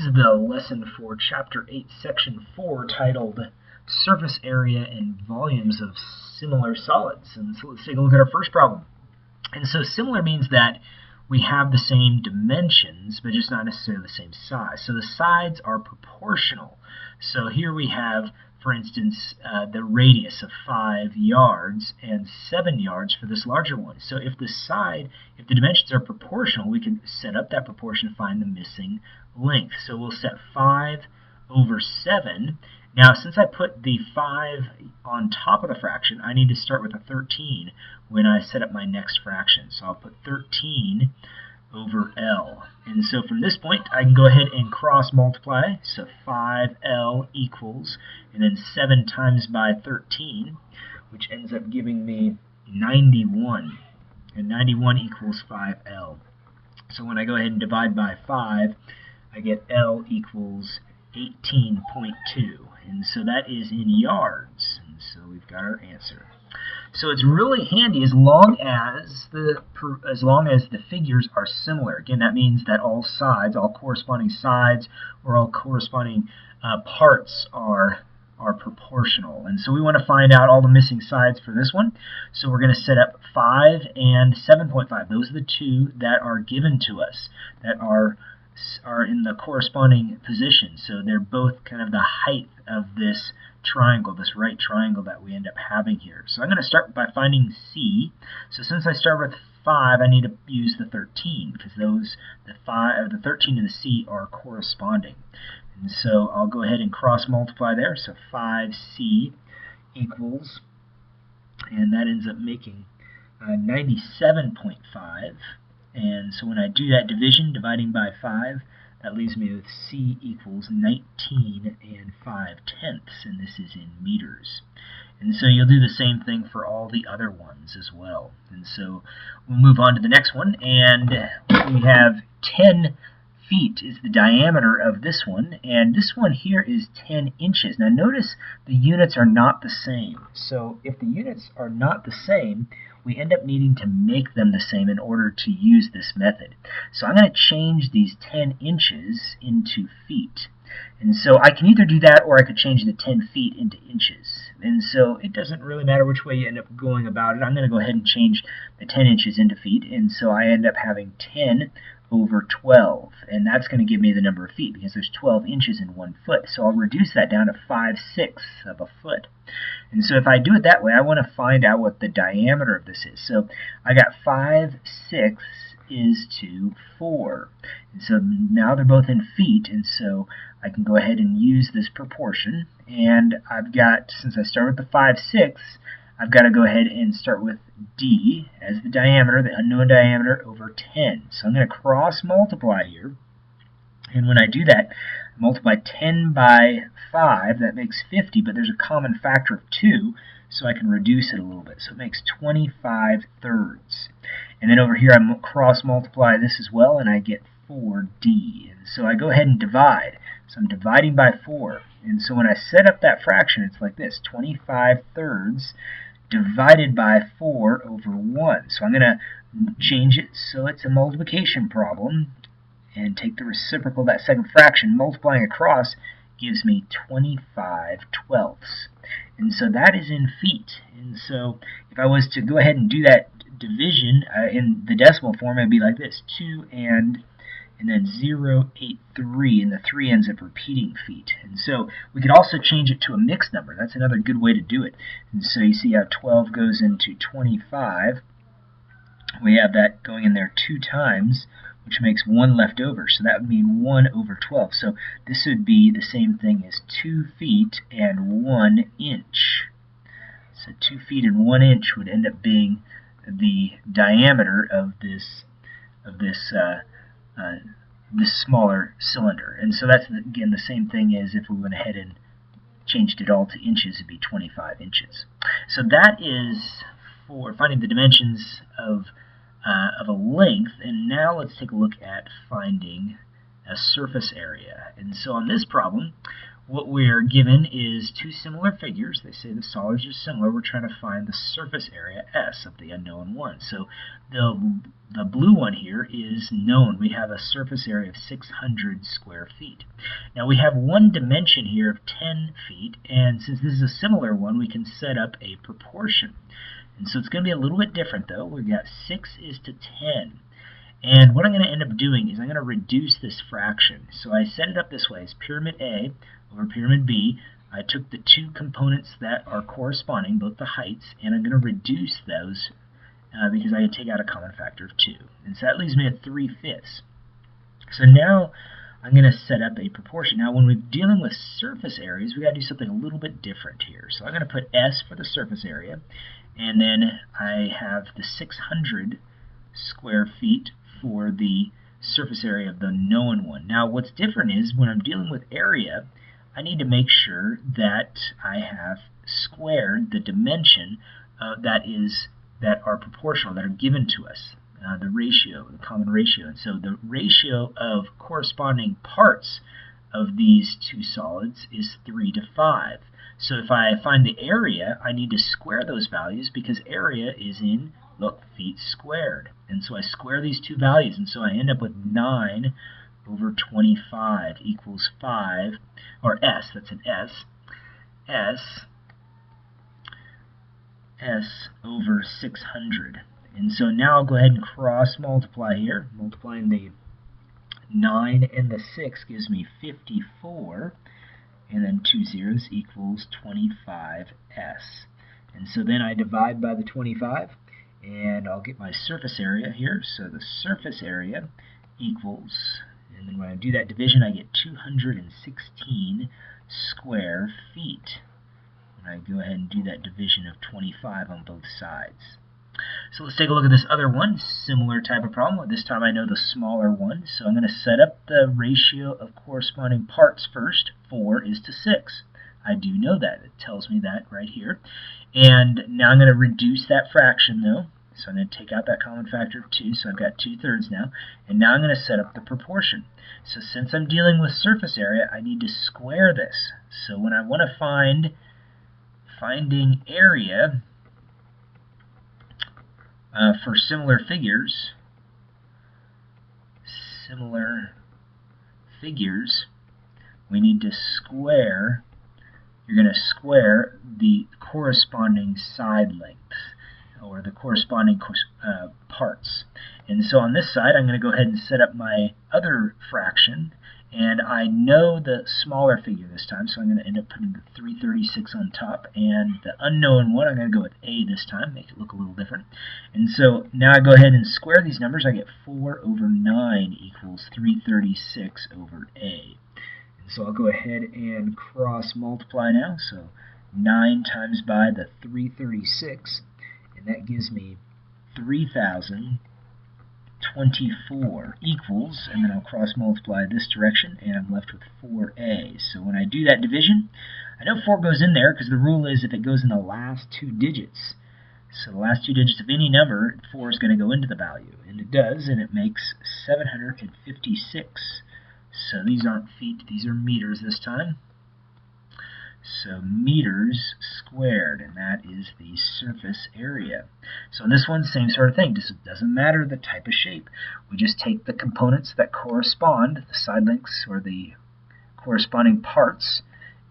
This is the lesson for Chapter 8, Section 4, titled Surface Area and Volumes of Similar Solids. And so let's take a look at our first problem. And so similar means that we have the same dimensions, but just not necessarily the same size. So the sides are proportional. So here we have, for instance, the radius of 5 yards and 7 yards for this larger one. So if the dimensions are proportional, we can set up that proportion to find the missing length. So we'll set 5 over 7. Now, since I put the 5 on top of the fraction, I need to start with a 13 when I set up my next fraction. So I'll put 13 over L. And so from this point, I can go ahead and cross multiply. So 5L equals, and then 7 times by 13, which ends up giving me 91. And 91 equals 5L. So when I go ahead and divide by 5, I get L equals 18.2. And so that is in yards. And so we've got our answer. So it's really handy as long as the figures are similar. Again, that means that all corresponding sides, or all corresponding parts are proportional. And so we want to find out all the missing sides for this one. So we're going to set up 5 and 7.5. Those are the two that are given to us, that are in the corresponding position. So they're both kind of the height of this triangle, this right triangle that we end up having here. So I'm going to start by finding C. So since I start with 5, I need to use the 13 because the 13 and the C are corresponding. And so I'll go ahead and cross multiply there. So 5C equals, and that ends up making 97.5. And so when I do that division, dividing by 5, that leaves me with C equals 19 and 5/10, and this is in meters. And so you'll do the same thing for all the other ones as well. And so we'll move on to the next one, and we have 10 feet is the diameter of this one, and this one here is 10 inches. Now notice the units are not the same. So if the units are not the same, we end up needing to make them the same in order to use this method. So I'm going to change these 10 inches into feet. And so I can either do that, or I could change the 10 feet into inches. And so it doesn't really matter which way you end up going about it. I'm going to go ahead and change the 10 inches into feet. And so I end up having 10 over 12, and that's going to give me the number of feet because there's 12 inches in 1 foot. So I'll reduce that down to 5/6 of a foot. And so if I do it that way, I want to find out what the diameter of this is. So I got 5/6 is to 4. And so now they're both in feet, and so I can go ahead and use this proportion. And I've got, since I start with the 5/6, I've got to go ahead and start with D as the diameter, the unknown diameter, over 10. So I'm going to cross multiply here. And when I do that, I multiply 10 by 5, that makes 50, but there's a common factor of 2, so I can reduce it a little bit. So it makes 25 thirds. And then over here I cross multiply this as well, and I get 4D. And so I go ahead and divide. So I'm dividing by 4. And so when I set up that fraction, it's like this, 25 thirds divided by 4 over 1. So I'm going to change it so it's a multiplication problem and take the reciprocal of that second fraction. Multiplying across gives me 25 twelfths. And so that is in feet. And so if I was to go ahead and do that division in the decimal form, it would be like this, 2 and then 0.83, and the 3 ends up repeating feet. And so we could also change it to a mixed number. That's another good way to do it. And so you see how 12 goes into 25. We have that going in there 2 times, which makes 1 left over. So that would mean 1 over 12. So this would be the same thing as 2 feet and 1 inch. So 2 feet and 1 inch would end up being the diameter of this smaller cylinder. And so that's, again, the same thing as if we went ahead and changed it all to inches, it'd be 25 inches. So that is for finding the dimensions of a length. And now let's take a look at finding a surface area. And so on this problem, what we're given is two similar figures. They say the solids are similar. We're trying to find the surface area, S, of the unknown one. So the blue one here is known. We have a surface area of 600 square feet. Now we have one dimension here of 10 feet, and since this is a similar one, we can set up a proportion. And so it's going to be a little bit different, though. We've got 6:10. And what I'm going to end up doing is I'm going to reduce this fraction. So I set it up this way. It's pyramid A over pyramid B. I took the two components that are corresponding, both the heights, and I'm going to reduce those because I can take out a common factor of 2. And so that leaves me at 3/5. So now I'm going to set up a proportion. Now when we're dealing with surface areas, we've got to do something a little bit different here. So I'm going to put S for the surface area, and then I have the 600 square feet for the surface area of the known one. Now what's different is when I'm dealing with area, I need to make sure that I have squared the dimension that are proportional, that are given to us, the ratio, the common ratio. And so the ratio of corresponding parts of these two solids is 3:5. So if I find the area, I need to square those values because area is in, look, feet squared. And so I square these two values, and so I end up with 9/25 equals 5, or S, that's an S, S over 600. And so now I'll go ahead and cross multiply here. Multiplying the 9 and the 6 gives me 54, and then 2 zeros equals 25S. And so then I divide by the 25, and I'll get my surface area here. So the surface area equals, and then when I do that division, I get 216 square feet. When I go ahead and do that division of 25 on both sides. So let's take a look at this other one, similar type of problem. This time I know the smaller one, so I'm going to set up the ratio of corresponding parts first. 4:6. I do know that. It tells me that right here. And now I'm going to reduce that fraction, though. So I'm going to take out that common factor of 2, so I've got 2/3 now. And now I'm going to set up the proportion. So since I'm dealing with surface area, I need to square this. So when I want to finding area for similar figures, we need to square. You're going to square the corresponding side lengths, or the corresponding parts. And so on this side, I'm going to go ahead and set up my other fraction, and I know the smaller figure this time, so I'm going to end up putting the 336 on top, and the unknown one, I'm going to go with A this time, make it look a little different. And so now I go ahead and square these numbers. I get 4/9 equals 336 over A. And so I'll go ahead and cross multiply now, so 9 times by the 336, and that gives me 3,024 equals, and then I'll cross multiply this direction, and I'm left with 4A. So when I do that division, I know 4 goes in there because the rule is if it goes in the last 2 digits. So the last 2 digits of any number, 4 is going to go into the value, and it does, and it makes 756. So these aren't feet, these are meters this time. So meters squared, and that is the surface area. So in this one, same sort of thing. It doesn't matter the type of shape. We just take the components that correspond, the side lengths or the corresponding parts,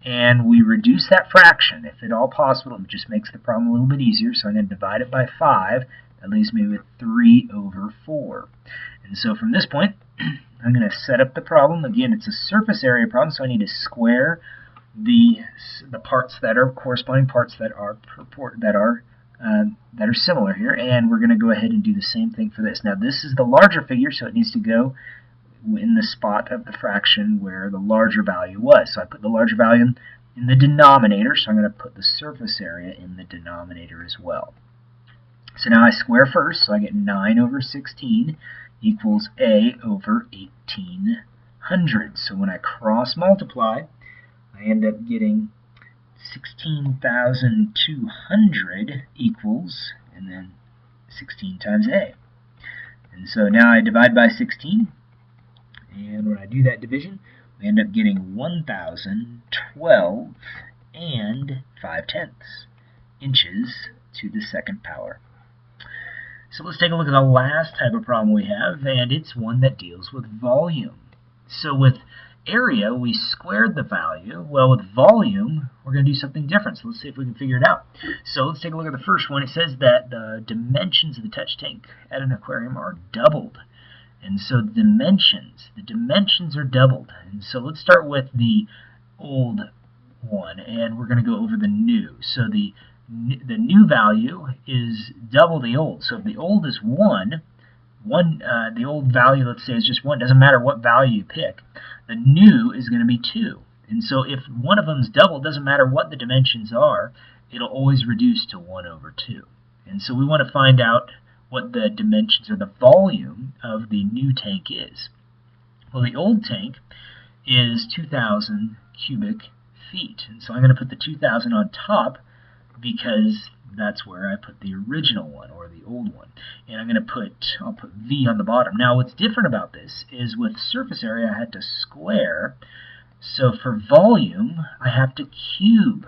and we reduce that fraction. If at all possible, it just makes the problem a little bit easier. So I'm going to divide it by 5. That leaves me with 3/4. And so from this point, I'm going to set up the problem. Again, it's a surface area problem, so I need to square the parts that are corresponding parts that are similar here, and we're going to go ahead and do the same thing for this. Now this is the larger figure, so it needs to go in the spot of the fraction where the larger value was. So I put the larger value in the denominator, so I'm going to put the surface area in the denominator as well. So now I square first, so I get 9/16 equals A over 1800. So when I cross multiply, I end up getting 16,200 equals, and then 16 times A. And so now I divide by 16, and when I do that division, we end up getting 1,012 and 5/10 inches to the second power. So let's take a look at the last type of problem we have, and it's one that deals with volume. So with area, we squared the value. Well, with volume, we're going to do something different. So let's see if we can figure it out. So let's take a look at the first one. It says that the dimensions of the touch tank at an aquarium are doubled. And so the dimensions are doubled. And so let's start with the old one, and we're going to go over the new. So the new value is double the old. So if the old is 1, the old value, let's say, is just 1. Doesn't matter what value you pick. The new is going to be 2. And so if one of them is double, it doesn't matter what the dimensions are, it'll always reduce to 1 over 2. And so we want to find out what the dimensions or the volume of the new tank is. Well, the old tank is 2,000 cubic feet. And so I'm going to put the 2,000 on top because that's where I put the original one, or the old one. And I'll put V on the bottom. Now what's different about this is with surface area I had to square. So for volume, I have to cube.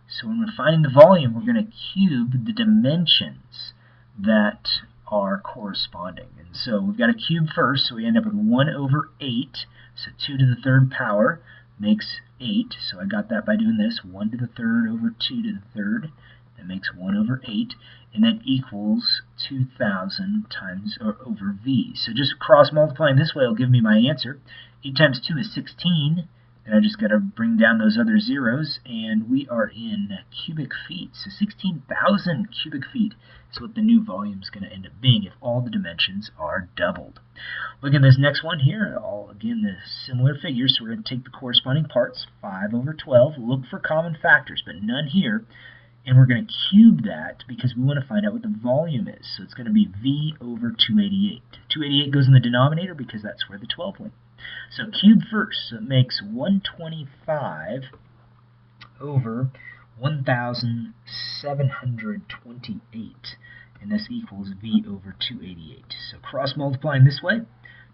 So when we're finding the volume, we're going to cube the dimensions that are corresponding. And so we've got to cube first, so we end up with 1 over 8. So 2 to the third power makes 8. So I got that by doing this. 1 to the third over 2 to the third. That makes 1 over 8, and that equals 2,000 times or over V. So just cross multiplying this way will give me my answer. 8 times 2 is 16, and I just got to bring down those other zeros, and we are in cubic feet. So 16,000 cubic feet is what the new volume is going to end up being if all the dimensions are doubled. Look at this next one here. Again, the similar figures, so we're going to take the corresponding parts, 5 over 12, look for common factors, but none here. And we're going to cube that because we want to find out what the volume is. So it's going to be V over 288. 288 goes in the denominator because that's where the 12 went. So cube first. So it makes 125 over 1,728. And this equals V over 288. So cross multiplying this way,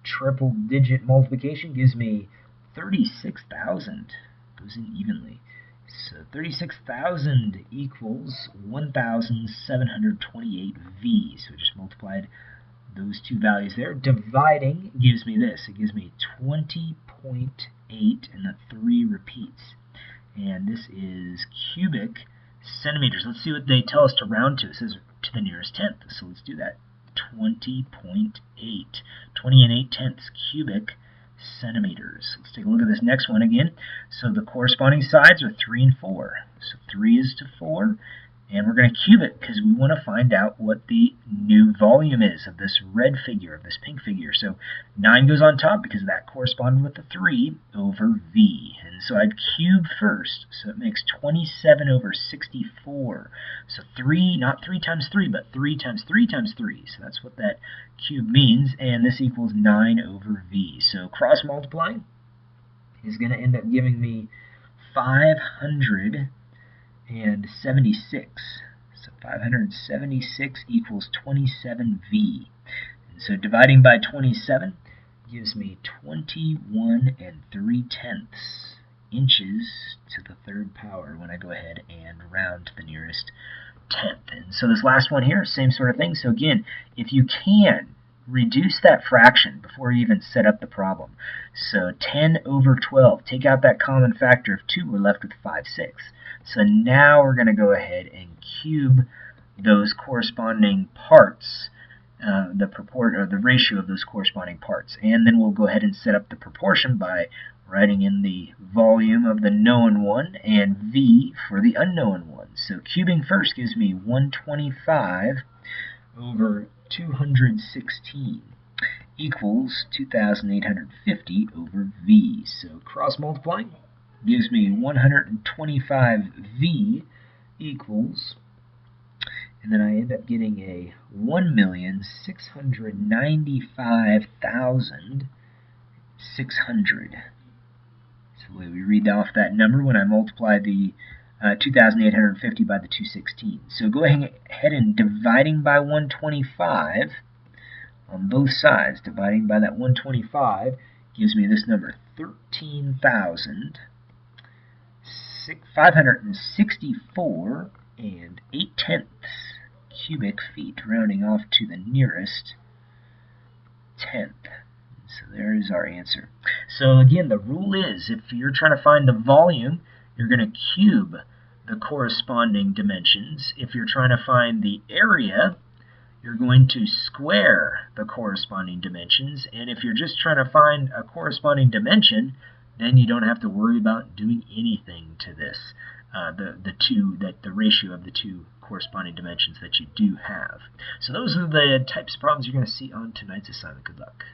triple digit multiplication gives me 36,000. Goes in evenly. So 36,000 equals 1,728 V. So we just multiplied those two values there. Dividing gives me this. It gives me 20.8, and the 3 repeats. And this is cubic centimeters. Let's see what they tell us to round to. It says to the nearest tenth. So let's do that. 20.8. 20 and 8/10 cubic centimeters. Let's take a look at this next one again. So the corresponding sides are 3 and 4. So 3 is to 4, and we're going to cube it because we want to find out what the new volume is of this red figure, of this pink figure. So 9 goes on top because that corresponded with the 3 over V. And so I'd cube first. So it makes 27 over 64. So 3, not 3 times 3, but 3 times 3 times 3. So that's what that cube means, and this equals 9 over V. So cross multiplying is going to end up giving me 576. So 576 equals 27V. And so dividing by 27 gives me 21 and 3/10 inches to the third power when I go ahead and round to the nearest tenth. And so this last one here, same sort of thing. So again, if you can, reduce that fraction before you even set up the problem. So 10 over 12, take out that common factor of 2, we're left with 5/6. So now we're going to go ahead and cube those corresponding parts, the ratio of those corresponding parts. And then we'll go ahead and set up the proportion by writing in the volume of the known one and V for the unknown one. So cubing first gives me 125 over 216 equals 2,850 over V. So cross multiplying gives me 125V equals, and then I end up getting a 1,695,600. So the way we read off that number when I multiply the 2,850 by the 216. So go ahead and dividing by 125 on both sides. Dividing by that 125 gives me this number, 13,564 and 8/10 cubic feet, rounding off to the nearest tenth. So there is our answer. So again, the rule is, if you're trying to find the volume, you're going to cube the corresponding dimensions. If you're trying to find the area, you're going to square the corresponding dimensions. And if you're just trying to find a corresponding dimension, then you don't have to worry about doing anything to this. The ratio of the two corresponding dimensions that you do have. So those are the types of problems you're going to see on tonight's assignment. Good luck.